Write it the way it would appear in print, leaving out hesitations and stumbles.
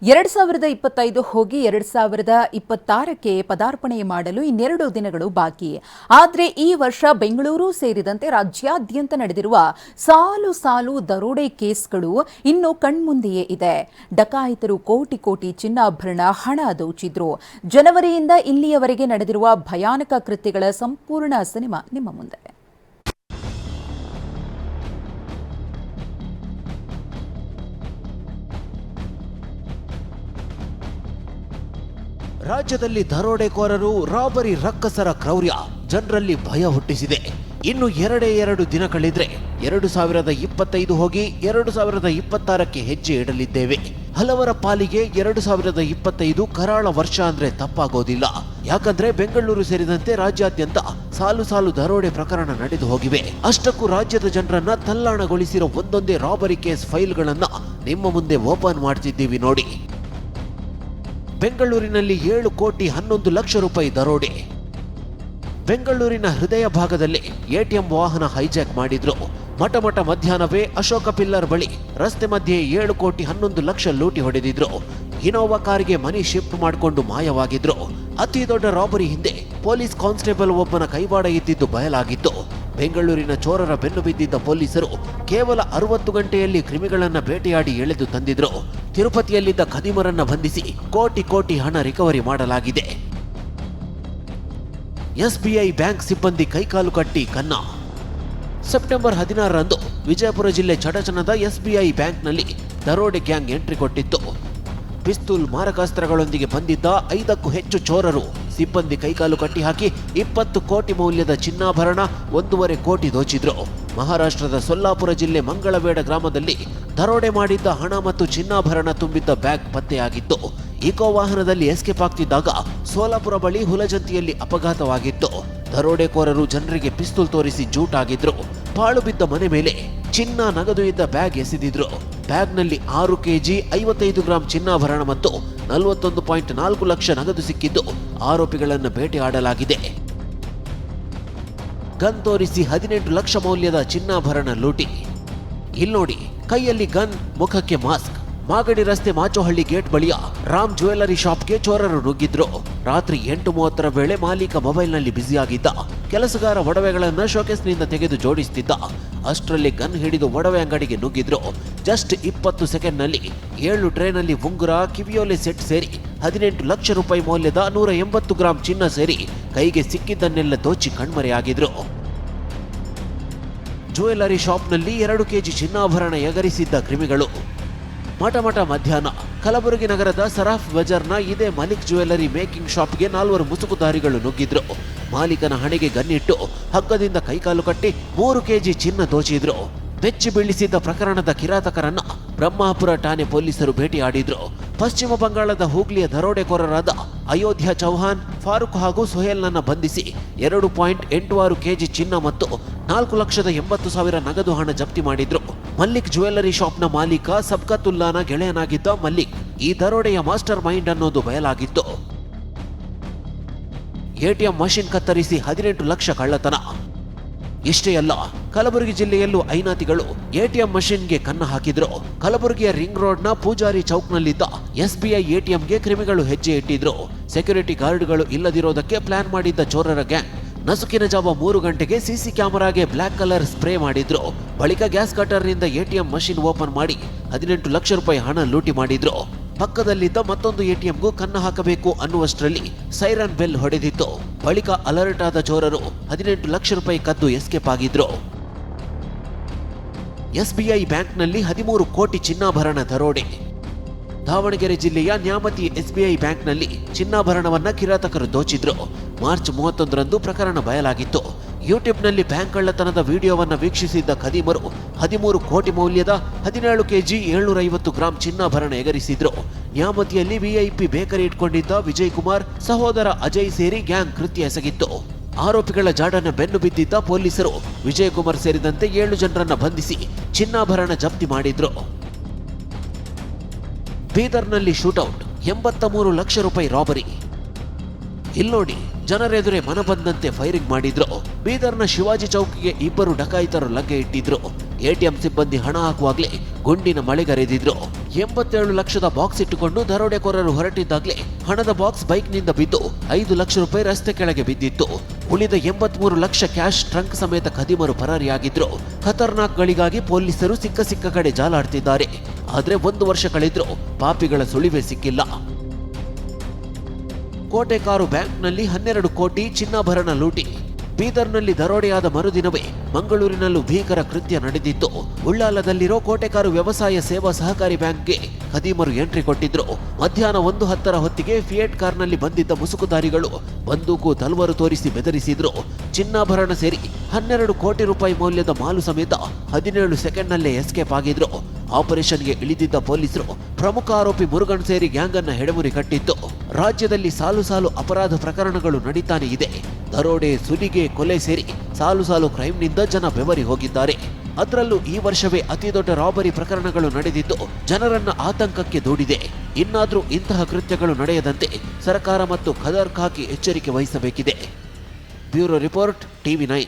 2025 ಹೋಗಿ 2026ಕ್ಕೆ ಪದಾರ್ಪಣೆ ಮಾಡಲು ಇನ್ನೆರಡು ದಿನಗಳು ಬಾಕಿ. ಆದರೆ ಈ ವರ್ಷ ಬೆಂಗಳೂರು ಸೇರಿದಂತೆ ರಾಜ್ಯಾದ್ಯಂತ ನಡೆದಿರುವ ಸಾಲು ಸಾಲು ದರೋಡೆ ಕೇಸ್ಗಳು ಇನ್ನು ಕಣ್ಮುಂದೆಯೇ ಇದೆ. ಡಕಾಯಿತರು ಕೋಟಿ ಕೋಟಿ ಚಿನ್ನಾಭರಣ, ಹಣ ದೋಚಿದ್ರು. ಜನವರಿಯಿಂದ ಇಲ್ಲಿಯವರೆಗೆ ನಡೆದಿರುವ ಭಯಾನಕ ಕೃತ್ಯಗಳ ಸಂಪೂರ್ಣ ಸಿನಿಮಾ ನಿಮ್ಮ ಮುಂದೆ. ರಾಜ್ಯದಲ್ಲಿ ದರೋಡೆಕೋರರು, ರಾಬರಿ ರಕ್ಕಸರ ಕ್ರೌರ್ಯ ಜನರಲ್ಲಿ ಭಯ ಹುಟ್ಟಿಸಿದೆ. ಇನ್ನು ಎರಡು ದಿನ ಕಳೆದ್ರೆ 2025 ಹೋಗಿ 2026ಕ್ಕೆ ಹೆಜ್ಜೆ ಇಡಲಿದ್ದೇವೆ. ಹಲವರ ಪಾಲಿಗೆ 2025 ಕರಾಳ ವರ್ಷ ಅಂದ್ರೆ ತಪ್ಪಾಗೋದಿಲ್ಲ. ಯಾಕಂದ್ರೆ ಬೆಂಗಳೂರು ಸೇರಿದಂತೆ ರಾಜ್ಯಾದ್ಯಂತ ಸಾಲು ಸಾಲು ದರೋಡೆ ಪ್ರಕರಣ ನಡೆದು ಹೋಗಿವೆ. ಅಷ್ಟಕ್ಕೂ ರಾಜ್ಯದ ಜನರನ್ನ ತಲ್ಲಣಗೊಳಿಸಿರೋ ಒಂದೊಂದೇ ರಾಬರಿ ಕೇಸ್ ಫೈಲ್ಗಳನ್ನ ನಿಮ್ಮ ಮುಂದೆ ಓಪನ್ ಮಾಡ್ತಿದ್ದೀವಿ ನೋಡಿ. ಬೆಂಗಳೂರಿನಲ್ಲಿ 7 ಕೋಟಿ 11 ಲಕ್ಷ ರೂಪಾಯಿ ದರೋಡೆ. ಬೆಂಗಳೂರಿನ ಹೃದಯ ಭಾಗದಲ್ಲಿ ಎಟಿಎಂ ವಾಹನ ಹೈಜಾಕ್ ಮಾಡಿದ್ರು. ಮಠ ಮಧ್ಯಾಹ್ನವೇ ಅಶೋಕ ಪಿಲ್ಲರ್ ಬಳಿ ರಸ್ತೆ ಮಧ್ಯೆ 7 ಕೋಟಿ 11 ಲಕ್ಷ ಲೂಟಿ ಹೊಡೆದಿದ್ರು. ಇನೋವಾ ಕಾರಿಗೆ ಮನಿ ಶಿಫ್ಟ್ ಮಾಡಿಕೊಂಡು ಮಾಯವಾಗಿದ್ರು. ಅತಿ ದೊಡ್ಡ ರಾಬರಿ ಹಿಂದೆ ಪೊಲೀಸ್ ಕಾನ್ಸ್ಟೇಬಲ್ ಒಬ್ಬನ ಕೈವಾಡ ಇದ್ದಿದ್ದು ಬಯಲಾಗಿತ್ತು. ಬೆಂಗಳೂರಿನ ಚೋರರ ಬೆನ್ನು ಬಿದ್ದಿದ್ದ ಪೊಲೀಸರು ಕೇವಲ 60 ಗಂಟೆಯಲ್ಲಿ ಕ್ರಿಮಿಗಳನ್ನ ಬೇಟೆಯಾಡಿ ಎಳೆದು ತಂದಿದ್ರು. ತಿರುಪತಿಯಲ್ಲಿದ್ದ ಖದೀಮರನ್ನ ಬಂಧಿಸಿ ಕೋಟಿ ಕೋಟಿ ಹಣ ರಿಕವರಿ ಮಾಡಲಾಗಿದೆ. ಎಸ್ಬಿಐ ಬ್ಯಾಂಕ್ ಸಿಬ್ಬಂದಿ ಕೈಕಾಲು ಕಟ್ಟಿ ಕನ್ನ. ಸೆಪ್ಟೆಂಬರ್ 16ರಂದು ವಿಜಯಪುರ ಜಿಲ್ಲೆ ಚಡಚಣದ ಎಸ್ಬಿಐ ಬ್ಯಾಂಕ್ನಲ್ಲಿ ದರೋಡೆ ಗ್ಯಾಂಗ್ ಎಂಟ್ರಿ ಕೊಟ್ಟಿತ್ತು. ಪಿಸ್ತೂಲ್, ಮಾರಕಾಸ್ತ್ರಗಳೊಂದಿಗೆ ಬಂದಿದ್ದ 5ಕ್ಕೂ ಹೆಚ್ಚು ಚೋರರು ಸಿಬ್ಬಂದಿ ಕೈಕಾಲು ಕಟ್ಟಿ ಹಾಕಿ 20 ಕೋಟಿ ಮೌಲ್ಯದ ಚಿನ್ನಾಭರಣ, 1.5 ಕೋಟಿ ದೋಚಿದ್ರು. ಮಹಾರಾಷ್ಟ್ರದ ಸೊಲ್ಲಾಪುರ ಜಿಲ್ಲೆ ಮಂಗಳವೇಡ ಗ್ರಾಮದಲ್ಲಿ ದರೋಡೆ ಮಾಡಿದ್ದ ಹಣ ಮತ್ತು ಚಿನ್ನಾಭರಣ ತುಂಬಿದ್ದ ಬ್ಯಾಗ್ ಪತ್ತೆಯಾಗಿತ್ತು. ಈಕೋ ವಾಹನದಲ್ಲಿ ಎಸ್ಕೇಪ್ ಆಗ್ತಿದ್ದಾಗ ಸೋಲಾಪುರ ಬಳಿ ಹುಲಜಂತಿಯಲ್ಲಿ ಅಪಘಾತವಾಗಿತ್ತು. ದರೋಡೆಕೋರರು ಜನರಿಗೆ ಪಿಸ್ತೂಲ್ ತೋರಿಸಿ ಜೂಟಾಗಿದ್ರು. ಪಾಳು ಬಿದ್ದ ಮನೆ ಮೇಲೆ ಚಿನ್ನ, ನಗದು ಇದ್ದ ಬ್ಯಾಗ್ ಎಸೆದಿದ್ರು. ಬ್ಯಾಗ್ನಲ್ಲಿ 6 ಕೆಜಿ 55 ಗ್ರಾಂ ಚಿನ್ನಾಭರಣ ಮತ್ತು 41.4 ಲಕ್ಷ ನಗದು ಸಿಕ್ಕಿದ್ದು ಆರೋಪಿಗಳನ್ನು ಬೇಟೆಯಾಡಲಾಗಿದೆ. ಗನ್ ತೋರಿಸಿ 18 ಲಕ್ಷ ಮೌಲ್ಯದ ಚಿನ್ನಾಭರಣ ಲೂಟಿ. ಇಲ್ನೋಡಿ, ಕೈಯಲ್ಲಿ ಗನ್, ಮುಖಕ್ಕೆ ಮಾಸ್ಕ್. ಮಾಗಡಿ ರಸ್ತೆ ಮಾಚೋಹಳ್ಳಿ ಗೇಟ್ ಬಳಿಯ ರಾಮ್ ಜ್ಯುವೆಲರಿ ಶಾಪ್ಗೆ ಚೋರರು ನುಗ್ಗಿದ್ರು. ರಾತ್ರಿ 8:30 ವೇಳೆ ಮಾಲೀಕ ಮೊಬೈಲ್ನಲ್ಲಿ ಬ್ಯುಸಿಯಾಗಿದ್ದ. ಕೆಲಸಗಾರ ಒಡವೆಗಳನ್ನ ಶೋಕೇಸ್ನಿಂದ ತೆಗೆದು ಜೋಡಿಸುತ್ತಿದ್ದ. ಅಷ್ಟರಲ್ಲಿ ಗನ್ ಹಿಡಿದು ಒಡವೆ ಅಂಗಡಿಗೆ ನುಗ್ಗಿದ್ರು. ಜಸ್ಟ್ 20 ಸೆಕೆಂಡ್ನಲ್ಲಿ 7 ಟ್ರೇನಲ್ಲಿ ಉಂಗುರ, ಕಿವಿಯೋಲೆ ಸೆಟ್ ಸೇರಿ 18 ಲಕ್ಷ ರೂಪಾಯಿ ಮೌಲ್ಯದ 180 ಗ್ರಾಂ ಚಿನ್ನ ಸೇರಿ ಕೈಗೆ ಸಿಕ್ಕಿದ್ದನ್ನೆಲ್ಲ ದೋಚಿ ಕಣ್ಮರೆಯಾಗಿದ್ರು. ಜ್ಯುವೆಲರಿ ಶಾಪ್ನಲ್ಲಿ 2 ಕೆಜಿ ಚಿನ್ನಾಭರಣ ಎಗರಿಸಿದ್ದ ಕ್ರಿಮಿಗಳು. ಮಠ ಮಧ್ಯಾಹ್ನ ಕಲಬುರಗಿ ನಗರದ ಸರಾಫ್ ಬಜಾರ್ನ ಇದೇ ಮಲಿಕ್ ಜ್ಯುವೆಲರಿ ಮೇಕಿಂಗ್ ಶಾಪ್ಗೆ 4 ಮುಸುಕುಧಾರಿಗಳು ನುಗ್ಗಿದ್ರು. ಮಾಲೀಕನ ಹಣೆಗೆ ಗನ್ನಿಟ್ಟು ಹಗ್ಗದಿಂದ ಕೈಕಾಲು ಕಟ್ಟಿ 3 ಕೆಜಿ ಚಿನ್ನ ದೋಚಿದ್ರು. ಬೆಚ್ಚಿ ಬೀಳಿಸಿದ್ದ ಪ್ರಕರಣದ ಕಿರಾತಕರನ್ನ ಬ್ರಹ್ಮಾಪುರ ಠಾಣೆ ಪೊಲೀಸರು ಭೇಟಿಯಾಡಿದ್ರು. ಪಶ್ಚಿಮ ಬಂಗಾಳದ ಹೂಗ್ಲಿಯ ದರೋಡೆಕೋರರಾದ ಅಯೋಧ್ಯ ಚೌಹಾನ್, ಫಾರೂಕ್ ಹಾಗೂ ಸೊಹೇಲ್ನನ್ನ ಬಂಧಿಸಿ 2.86 ಕೆಜಿ ಚಿನ್ನ ಮತ್ತು 4,80,000 ನಗದು ಹಣ ಜಪ್ತಿ ಮಾಡಿದ್ರು. ಮಲ್ಲಿಕ್ ಜ್ಯುವೆಲರಿ ಶಾಪ್ನ ಮಾಲೀಕ ಸಬ್ಕತುಲ್ಲಾನ ಗೆಳೆಯನಾಗಿದ್ದ ಮಲ್ಲಿಕ್ ಈ ದರೋಡೆಯ ಮಾಸ್ಟರ್ ಮೈಂಡ್ ಅನ್ನೋದು ಬಯಲಾಗಿತ್ತು. ಎಟಿಎಂ ಮಷಿನ್ ಕತ್ತರಿಸಿ 18 ಲಕ್ಷ ಕಳ್ಳತನ. ಇಷ್ಟೇ ಅಲ್ಲ, ಕಲಬುರಗಿ ಜಿಲ್ಲೆಯಲ್ಲೂ ಐನಾತಿಗಳು ಎಟಿಎಂ ಮಷಿನ್ಗೆ ಕನ್ನ ಹಾಕಿದ್ರು. ಕಲಬುರಗಿಯ ರಿಂಗ್ ರೋಡ್ನ ಪೂಜಾರಿ ಚೌಕ್ನಲ್ಲಿದ್ದ ಎಸ್ಬಿಐ ಎಟಿಎಂಗೆ ಕ್ರಿಮಿಗಳು ಹೆಜ್ಜೆ ಇಟ್ಟಿದ್ರು. ಸೆಕ್ಯೂರಿಟಿ ಗಾರ್ಡ್ಗಳು ಇಲ್ಲದಿರೋದಕ್ಕೆ ಪ್ಲಾನ್ ಮಾಡಿದ್ದ ಚೋರರ ಗ್ಯಾಂಗ್ ನಸುಕಿನ ಜಾವ 3 ಗಂಟೆಗೆ ಸಿಸಿ ಕ್ಯಾಮೆರಾಗೆ ಬ್ಲಾಕ್ ಕಲರ್ ಸ್ಪ್ರೇ ಮಾಡಿದ್ರು. ಬಳಿಕ ಗ್ಯಾಸ್ ಕಟರ್ನಿಂದ ಎಟಿಎಂ ಮಷಿನ್ ಓಪನ್ ಮಾಡಿ 18 ಲಕ್ಷ ರೂಪಾಯಿ ಹಣ ಲೂಟಿ ಮಾಡಿದ್ರು. ಪಕ್ಕದಲ್ಲಿದ್ದ ಮತ್ತೊಂದು ಎಟಿಎಂಗೂ ಕನ್ನ ಹಾಕಬೇಕು ಅನ್ನುವಷ್ಟರಲ್ಲಿ ಸೈರನ್ ಬೆಲ್ ಹೊಡೆದಿತ್ತು. ಬಳಿಕ ಅಲರ್ಟ್ ಆದ ಚೋರರು 18 ಲಕ್ಷ ರೂಪಾಯಿ ಕದ್ದು ಎಸ್ಕೇಪ್ ಆಗಿದ್ರು. ಎಸ್ಬಿಐ ಬ್ಯಾಂಕ್ನಲ್ಲಿ 13 ಕೋಟಿ ಚಿನ್ನಾಭರಣ ದರೋಡೆ. ದಾವಣಗೆರೆ ಜಿಲ್ಲೆಯ ನ್ಯಾಮತಿ ಎಸ್ಬಿಐ ಬ್ಯಾಂಕ್ನಲ್ಲಿ ಚಿನ್ನಾಭರಣವನ್ನ ಕಿರಾತಕರು ದೋಚಿದ್ರು. ಮಾರ್ಚ್ 31ರಂದು ಪ್ರಕರಣ ಬಯಲಾಗಿತ್ತು. ಯೂಟ್ಯೂಬ್ನಲ್ಲಿ ಬ್ಯಾಂಕ್ ಕಳ್ಳತನದ ವಿಡಿಯೋವನ್ನ ವೀಕ್ಷಿಸಿದ್ದ ಖದೀಮರು 13 ಕೋಟಿ ಮೌಲ್ಯದ 17 ಕೆಜಿ 750 ಗ್ರಾಂ ಚಿನ್ನಾಭರಣ ಎಗರಿಸಿದ್ರು. ನ್ಯಾಮತಿಯಲ್ಲಿ ವಿಐಪಿ ಬೇಕರಿ ಇಟ್ಕೊಂಡಿದ್ದ ವಿಜಯ್ ಕುಮಾರ್, ಸಹೋದರ ಅಜಯ್ ಸೇರಿ ಗ್ಯಾಂಗ್ ಕೃತ್ಯ ಎಸಗಿತ್ತು. ಆರೋಪಿಗಳ ಜಾಡನ್ನ ಬೆನ್ನು ಬಿದ್ದಿದ್ದ ಪೊಲೀಸರು ವಿಜಯ್ ಕುಮಾರ್ ಸೇರಿದಂತೆ 7 ಜನರನ್ನ ಬಂಧಿಸಿ ಚಿನ್ನಾಭರಣ ಜಪ್ತಿ ಮಾಡಿದ್ರು. ಬೀದರ್ನಲ್ಲಿ ಶೂಟೌಟ್, 83 ಲಕ್ಷ ರೂಪಾಯಿ ರಾಬರಿ. ಇಲ್ನೋಡಿ, ಜನರೆದುರೇ ಮನ ಬಂದಂತೆ ಫೈರಿಂಗ್ ಮಾಡಿದ್ರು. ಬೀದರ್ನ ಶಿವಾಜಿ ಚೌಕಿಗೆ 2 ಡಕಾಯಿತರು ಲಗ್ಗೆ ಇಟ್ಟಿದ್ರು. ಎಟಿಎಂ ಸಿಬ್ಬಂದಿ ಹಣ ಹಾಕುವಾಗಲೇ ಗುಂಡಿನ ಮಳೆಗರೆದಿದ್ರು. 87 ಲಕ್ಷದ ಬಾಕ್ಸ್ ಇಟ್ಟುಕೊಂಡು ದರೋಡೆಕೋರರು ಹೊರಟಿದ್ದಾಗಲೇ ಹಣದ ಬಾಕ್ಸ್ ಬೈಕ್ನಿಂದ ಬಿದ್ದು 5 ಲಕ್ಷ ರೂಪಾಯಿ ರಸ್ತೆ ಕೆಳಗೆ ಬಿದ್ದಿತ್ತು. ಉಳಿದ 83 ಲಕ್ಷ ಕ್ಯಾಶ್ ಟ್ರಂಕ್ ಸಮೇತ ಖದೀಮರು ಪರಾರಿಯಾಗಿದ್ರು. ಖತರ್ನಾಕ್ ಗಳಿಗಾಗಿ ಪೊಲೀಸರು ಸಿಕ್ಕ ಕಡೆ ಜಾಲಾಡ್ತಿದ್ದಾರೆ. ಆದ್ರೆ 1 ವರ್ಷ ಕಳೆದ್ರೂ ಪಾಪಿಗಳ ಸುಳಿವೇ ಸಿಕ್ಕಿಲ್ಲ. ಕೋಟೆಕಾರು ಬ್ಯಾಂಕ್ನಲ್ಲಿ 12 ಕೋಟಿ ಚಿನ್ನಾಭರಣ ಲೂಟಿ. ಬೀದರ್ನಲ್ಲಿ ದರೋಡೆಯಾದ ಮರುದಿನವೇ ಮಂಗಳೂರಿನಲ್ಲೂ ಭೀಕರ ಕೃತ್ಯ ನಡೆದಿತ್ತು. ಉಳ್ಳಾಲದಲ್ಲಿರೋ ಕೋಟೆಕಾರು ವ್ಯವಸಾಯ ಸೇವಾ ಸಹಕಾರಿ ಬ್ಯಾಂಕ್ಗೆ ಖದೀಮರು ಎಂಟ್ರಿ ಕೊಟ್ಟಿದ್ರು. ಮಧ್ಯಾಹ್ನ 1:10 ಹೊತ್ತಿಗೆ ಫಿಯೇಟ್ ಕಾರ್ನಲ್ಲಿ ಬಂದಿದ್ದ ಮುಸುಕುಧಾರಿಗಳು ಬಂದೂಕು ತಲವಾರು ತೋರಿಸಿ ಬೆದರಿಸಿದ್ರು. ಚಿನ್ನಾಭರಣ ಸೇರಿ 12 ಕೋಟಿ ರೂಪಾಯಿ ಮೌಲ್ಯದ ಮಾಲು ಸಮೇತ 17 ಸೆಕೆಂಡ್ನಲ್ಲೇ ಎಸ್ಕೇಪ್ ಆಗಿದ್ರು. ಆಪರೇಷನ್ಗೆ ಇಳಿದಿದ್ದ ಪೊಲೀಸರು ಪ್ರಮುಖ ಆರೋಪಿ ಮುರುಗನ್ ಸೇರಿ ಗ್ಯಾಂಗ್ ಅನ್ನ ಹೆಡೆಮುರಿ ಕಟ್ಟಿತ್ತು. ರಾಜ್ಯದಲ್ಲಿ ಸಾಲು ಅಪರಾಧ ಪ್ರಕರಣಗಳು ನಡೀತಾನೆ ಇದೆ. ದರೋಡೆ, ಸುಲಿಗೆ, ಕೊಲೆ ಸೇರಿ ಸಾಲು ಕ್ರೈಮ್ನಿಂದ ಜನ ಬೆವರಿ ಹೋಗಿದ್ದಾರೆ. ಅದರಲ್ಲೂ ಈ ವರ್ಷವೇ ಅತಿ ದೊಡ್ಡ ರಾಬರಿ ಪ್ರಕರಣಗಳು ನಡೆದಿದ್ದು ಜನರನ್ನ ಆತಂಕಕ್ಕೆ ದೂಡಿದೆ. ಇನ್ನಾದ್ರೂ ಇಂತಹ ಕೃತ್ಯಗಳು ನಡೆಯದಂತೆ ಸರ್ಕಾರ ಮತ್ತು ಖದರ್ ಖಾಕಿ ಎಚ್ಚರಿಕೆ ವಹಿಸಬೇಕಿದೆ. Bureau report, TV9.